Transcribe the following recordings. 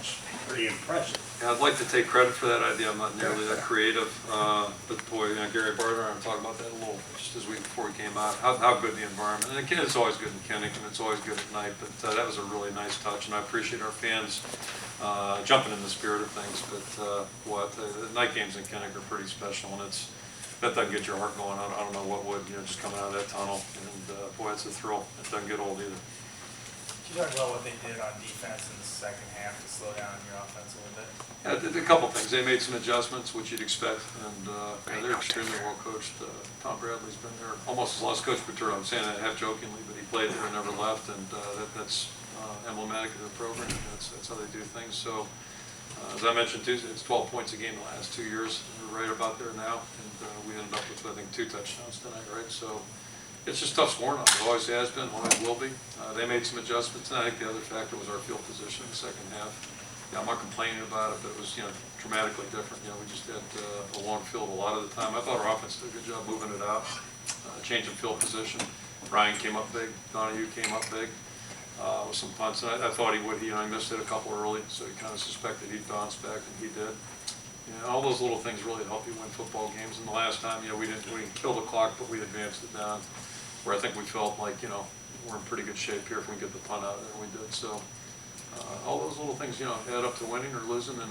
It's pretty impressive. Yeah, I'd like to take credit for that idea. I'm not nearly that creative, but boy, Gary Barter and I were talking about that a little just this week before he came out. How good the environment, and again, it's always good in Kinnick, and it's always good at night. But that was a really nice touch, and I appreciate our fans jumping in the spirit of things. But the night games in Kinnick are pretty special, and that doesn't get your heart going. I don't know what would, just coming out of that tunnel, and boy, it's a thrill. It doesn't get old either. Can you talk about what they did on defense in the second half to slow down your offense a little bit? Yeah, did a couple things. They made some adjustments, which you'd expect, and they're extremely well coached. Tom Bradley's been there almost as long as Coach Paterno. I'm saying that half jokingly, but he played there and never left, and that's emblematic of the program. That's how they do things. So, as I mentioned too, it's 12 points a game the last 2 years. We're right about there now, and we ended up with, I think, 2 touchdowns tonight, right? So it's just tough scoring on them. It always has been, always will be. They made some adjustments, and I think the other factor was our field position in the second half. I'm not complaining about it, but it was, dramatically different. We just had a long field a lot of the time. I thought our offense did a good job moving it out, changing field position. Ryan came up big, Donahue came up big with some punts, and I thought he would. He missed it a couple early, so he kind of suspected he'd bounce back, and he did. All those little things really help you win football games. And the last time, we didn't kill the clock, but we advanced it down, where I think we felt like, we're in pretty good shape here if we get the punt out there, and we did. So all those little things, add up to winning or losing, and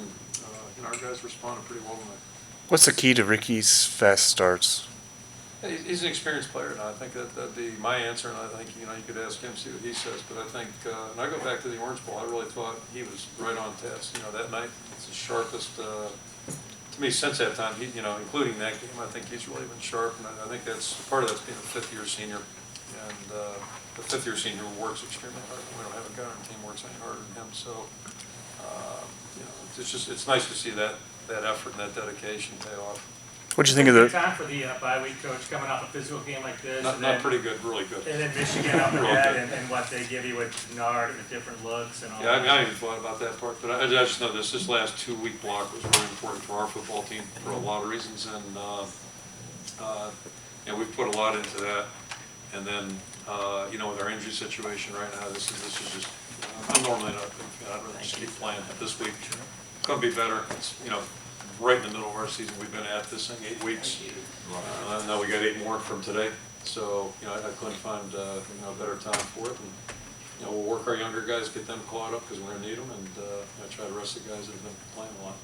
our guys responded pretty well tonight. What's the key to Ricky's fast starts? He's an experienced player, and I think that'd be my answer, and I think, you could ask him, see what he says. But I think, and I go back to the Orange Bowl, I really thought he was right on task. That night, it's the sharpest, to me, since that time, including that game, I think he's really been sharp, and I think that's part of that's being a fifth-year senior. And the fifth-year senior works extremely hard. We don't have a guy on the team who works any harder than him. So, it's nice to see that effort and that dedication pay off. What do you think of the time for the bye week, coach, coming off a physical game like this? Not pretty good, really good. And then Michigan up ahead, and what they give you with Nard and the different looks and all Yeah, that. I haven't thought about that part, but I just know this last 2-week block was really important for our football team for a lot of reasons, and we've put a lot into that. And then, with our injury situation right now, this is just. I'm normally not a big fan. I'd rather just keep playing. This week, it's going to be better. It's right in the middle of our season. We've been at this thing 8 weeks. Now we got 8 more from today. So I couldn't find a better time for it. And we'll work our younger guys, get them caught up because we're going to need them, and try the rest of the guys that have been playing a lot.